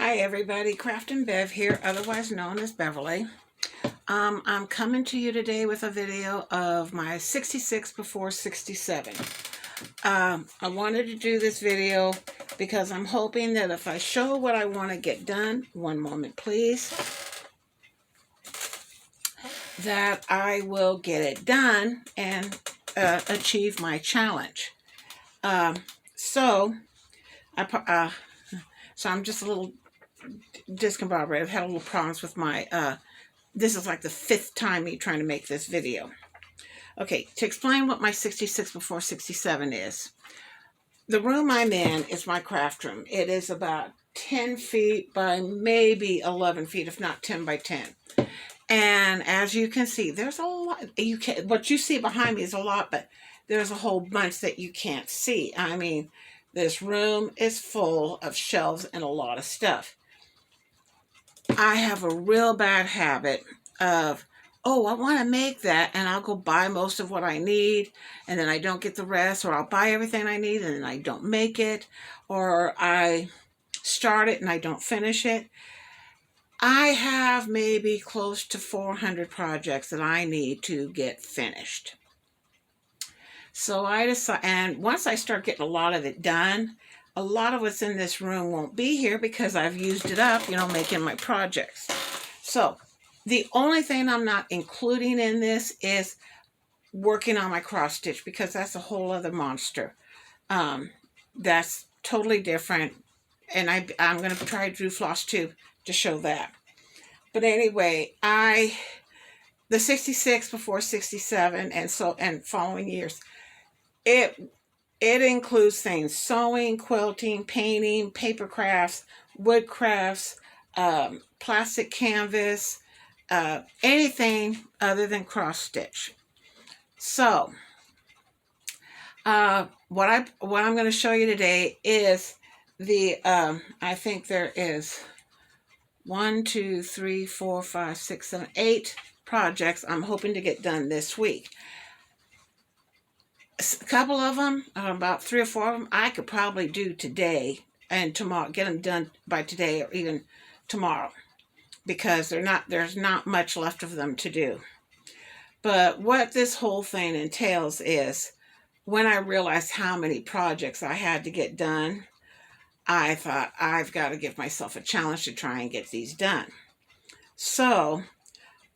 Hi everybody, Craftin' Bev here, otherwise known as Beverly. I'm coming to you today with a video of my 66 before 67. I wanted to do this video because I'm hoping that if I show what I want to get done, one moment please, that I will get it done and achieve my challenge. So I'm just a little discombobulated. I've had a little problems with my this is like the 5th time me trying to make this video. Okay, to explain what my 66 before 67 is. The room I'm in is my craft room. It is about 10 feet by maybe 11 feet, if not 10 by 10. And as you can see, there's a lot. What you see behind me is a lot, but there's a whole bunch that you can't see. I mean, this room is full of shelves and a lot of stuff. I have a real bad habit of, oh, I want to make that, and I'll go buy most of what I need, and then I don't get the rest, or I'll buy everything I need, and then I don't make it, or I start it and I don't finish it. I have maybe close to 400 projects that I need to get finished. So I decide, and once I start getting a lot of it done, a lot of what's in this room won't be here because I've used it up, making my projects. So the only thing I'm not including in this is working on my cross stitch, because that's a whole other monster. That's totally different. And I'm going to try to do floss tube to show that. But anyway, the 66 before 67 and following years, it includes things: sewing, quilting, painting, paper crafts, wood crafts, plastic canvas, anything other than cross stitch. So what I'm going to show you today is the I think there is 1, 2, 3, 4, 5, 6, 7, 8 projects I'm hoping to get done this week. A couple of them, about 3 or 4 of them, I could probably do today and tomorrow, get them done by today or even tomorrow, because there's not much left of them to do. But what this whole thing entails is, when I realized how many projects I had to get done, I thought, I've got to give myself a challenge to try and get these done. So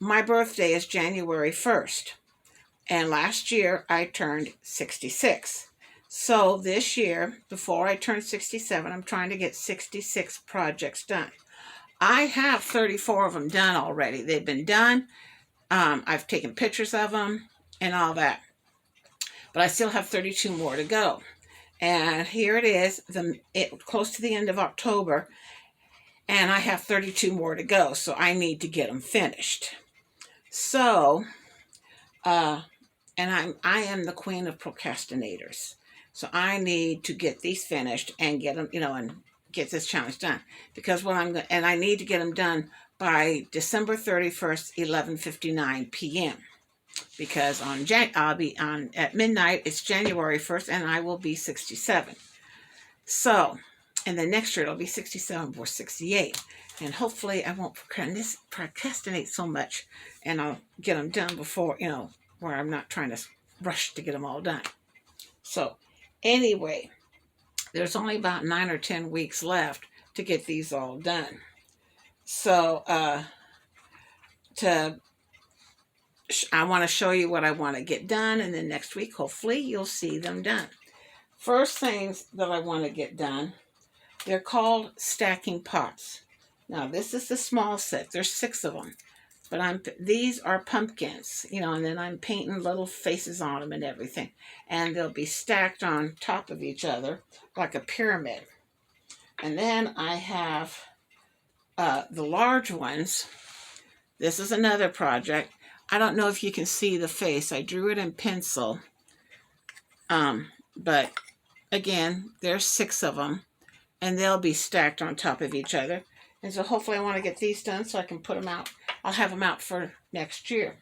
my birthday is January 1st. And last year I turned 66. So this year, before I turn 67, I'm trying to get 66 projects done. I have 34 of them done already. They've been done. I've taken pictures of them and all that. But I still have 32 more to go. And here it is, close to the end of October, and I have 32 more to go. So I need to get them finished. So, and I am the queen of procrastinators. So I need to get these finished and get them, and get this challenge done. Because I need to get them done by December 31st, 11:59 p.m. Because I'll be on at midnight. It's January 1st, and I will be 67. So, and then next year it'll be 67 or 68. And hopefully I won't procrastinate so much, and I'll get them done before, where I'm not trying to rush to get them all done. So anyway, there's only about 9 or 10 weeks left to get these all done. So I want to show you what I want to get done, and then next week hopefully you'll see them done. First things that I want to get done, they're called stacking pots. Now this is the small set. There's 6 of them. But these are pumpkins, and then I'm painting little faces on them and everything. And they'll be stacked on top of each other like a pyramid. And then I have the large ones. This is another project. I don't know if you can see the face. I drew it in pencil. But again, there's 6 of them. And they'll be stacked on top of each other. And so hopefully I want to get these done so I can put them out. I'll have them out for next year.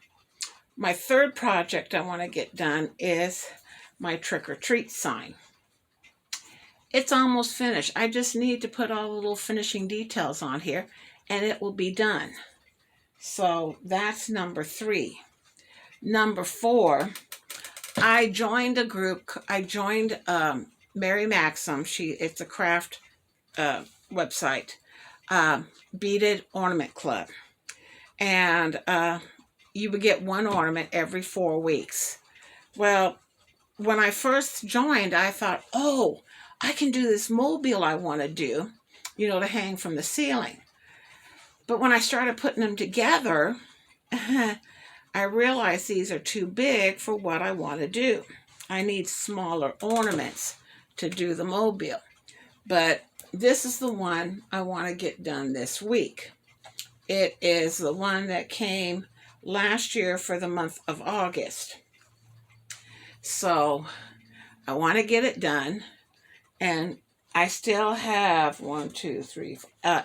My third project I want to get done is my trick or treat sign. it's almost finished. I just need to put all the little finishing details on here and it will be done. So that's number 3. Number 4, I joined a group. I joined Mary Maxim. It's a craft website, Beaded Ornament Club. And you would get one ornament every 4 weeks. Well, when I first joined, I thought, oh, I can do this mobile I want to do, to hang from the ceiling. But when I started putting them together, I realized these are too big for what I want to do. I need smaller ornaments to do the mobile. But this is the one I want to get done this week. It is the one that came last year for the month of August. So I want to get it done. And I still have 1, 2, 3,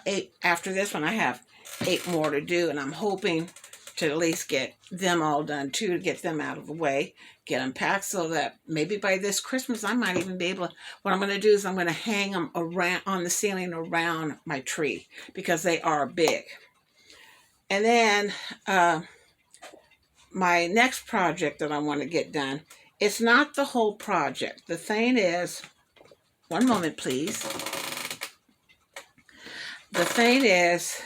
8. After this one, I have 8 more to do. And I'm hoping to at least get them all done too, to get them out of the way, get them packed so that maybe by this Christmas, I might even be able to, what I'm going to do is I'm going to hang them around on the ceiling around my tree because they are big. And then my next project that I want to get done, it's not the whole project. The thing is, one moment, please. The thing is,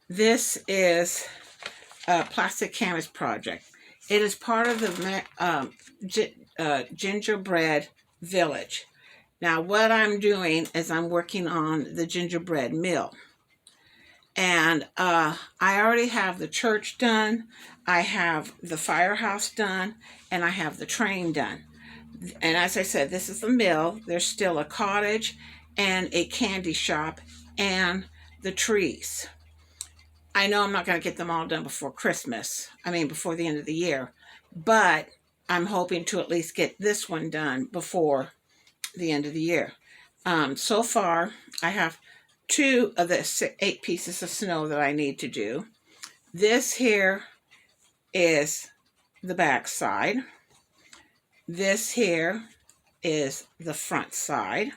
this is a plastic canvas project. It is part of the gingerbread village. Now, what I'm doing is I'm working on the gingerbread mill. And I already have the church done, I have the firehouse done, and I have the train done. And as I said, this is the mill. There's still a cottage and a candy shop and the trees. I know I'm not going to get them all done before Christmas. Before the end of the year. But I'm hoping to at least get this one done before the end of the year. So far, I have 2 of the 8 pieces of snow that I need to do. This here is the back side. This here is the front side.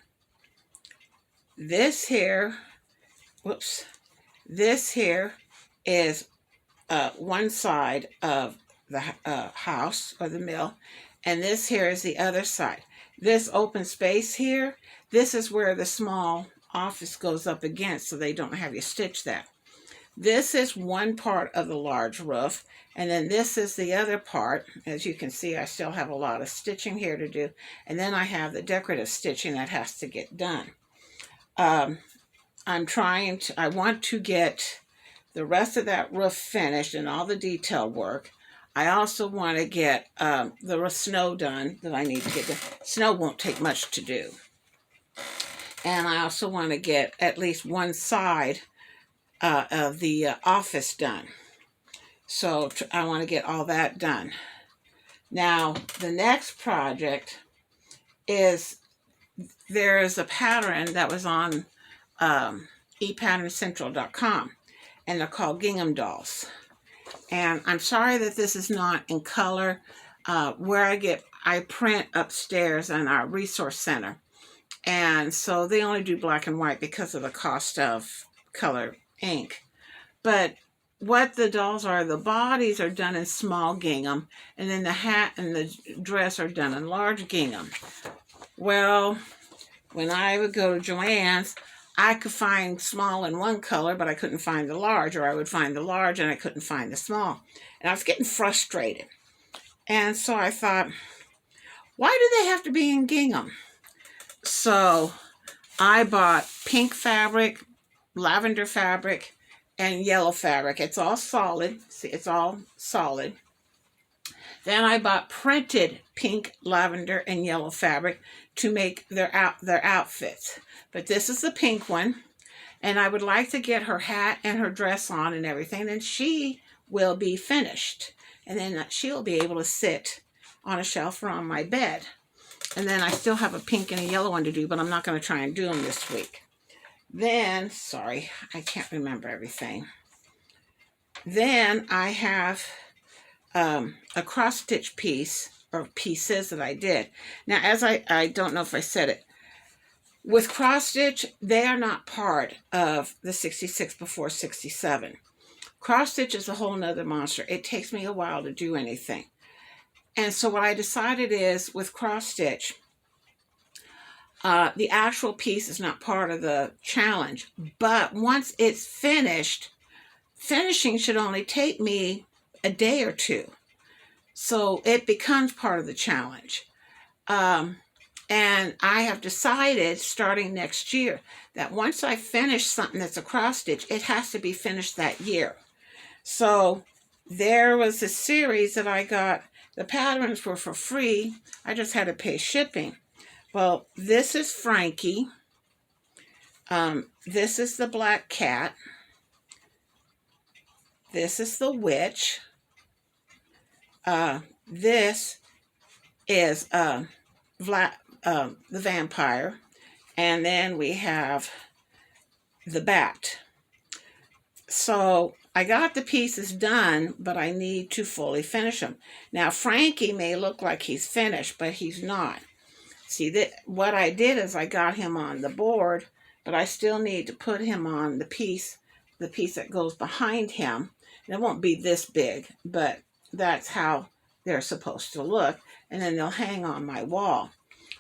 This here, this here is one side of the house or the mill, and this here is the other side. This open space here, this is where the small office goes up against, so they don't have you stitch that. This is one part of the large roof, and then this is the other part. As you can see, I still have a lot of stitching here to do, and then I have the decorative stitching that has to get done. I want to get the rest of that roof finished and all the detail work. I also want to get the snow done that I need to get done. Snow won't take much to do. And I also want to get at least one side of the office done. So I want to get all that done. Now, the next project is, there is a pattern that was on ePatternCentral.com, and they're called gingham dolls. And I'm sorry that this is not in color. I print upstairs in our resource center. And so they only do black and white because of the cost of color ink. But what the dolls are, the bodies are done in small gingham, and then the hat and the dress are done in large gingham. Well, when I would go to Joann's, I could find small in one color, but I couldn't find the large, or I would find the large and I couldn't find the small. And I was getting frustrated. And so I thought, why do they have to be in gingham? So I bought pink fabric, lavender fabric, and yellow fabric. It's all solid. See, it's all solid. Then I bought printed pink, lavender, and yellow fabric to make their outfits. But this is the pink one. And I would like to get her hat and her dress on and everything. And she will be finished. And then she'll be able to sit on a shelf or on my bed. And then I still have a pink and a yellow one to do, but I'm not going to try and do them this week. Then, sorry, I can't remember everything. Then I have a cross-stitch piece or pieces that I did. Now, as I don't know if I said it, with cross stitch, they are not part of the 66 before 67. Cross stitch is a whole nother monster. It takes me a while to do anything. And so what I decided is with cross stitch, the actual piece is not part of the challenge, but once it's finished, finishing should only take me a day or two. So it becomes part of the challenge. And I have decided starting next year that once I finish something that's a cross stitch, it has to be finished that year. So there was a series that I got. The patterns were for free. I just had to pay shipping. Well, this is Frankie. This is the black cat. This is the witch. This is the vampire. And then we have the bat. So I got the pieces done, but I need to fully finish them. Now, Frankie may look like he's finished, but he's not. See, that what I did is I got him on the board, but I still need to put him on the piece that goes behind him. It won't be this big, but that's how they're supposed to look. And then they'll hang on my wall.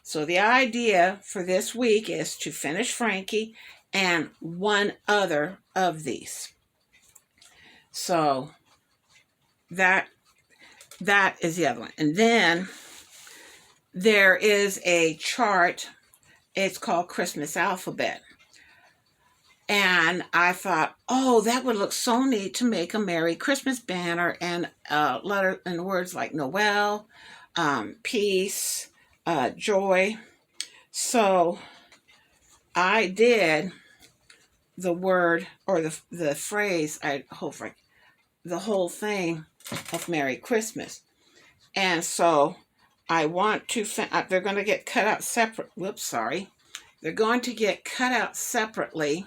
So the idea for this week is to finish Frankie and one other of these. So that is the other one. And then there is a chart. It's called Christmas Alphabet. And I thought, oh, that would look so neat to make a Merry Christmas banner and letter and words like Noel, peace, joy. So I did the word or the phrase, the whole thing of Merry Christmas. And so I want to, they're going to get cut out separate. Whoops, sorry. They're going to get cut out separately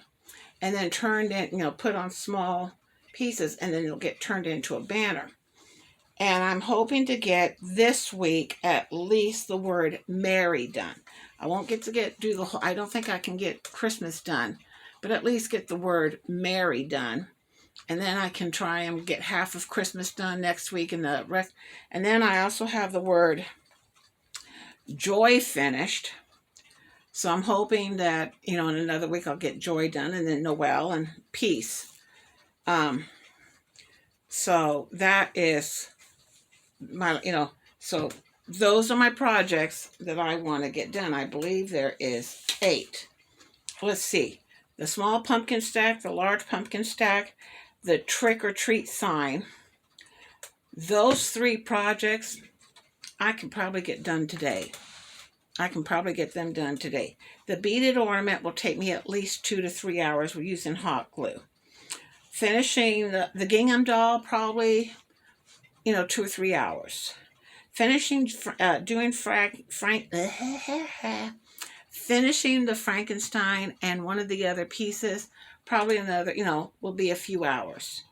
and then turned in, put on small pieces, and then they'll get turned into a banner. And I'm hoping to get this week at least the word Merry done. I won't get to do the whole, I don't think I can get Christmas done, but at least get the word Merry done. And then I can try and get half of Christmas done next week and the rest. And then I also have the word joy finished. So I'm hoping that, in another week I'll get joy done, and then Noel and peace. So that is my, so those are my projects that I want to get done. I believe there is 8. Let's see. The small pumpkin stack, the large pumpkin stack, the trick or treat sign. Those 3 projects I can probably get done today. I can probably get them done today. The beaded ornament will take me at least 2 to 3 hours. We're using hot glue. Finishing the gingham doll, probably, 2 or 3 hours. Finishing, doing finishing the Frankenstein and one of the other pieces, probably another, will be a few hours.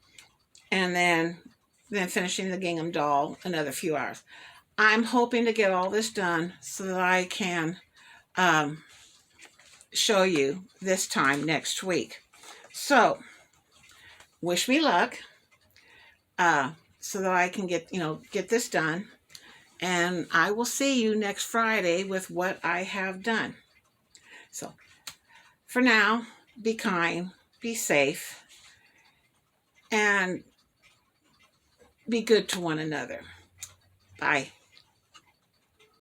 And then finishing the gingham doll, another few hours. I'm hoping to get all this done so that I can show you this time next week. So, wish me luck so that I can get this done. And I will see you next Friday with what I have done. So, for now, be kind, be safe, and be good to one another. Bye.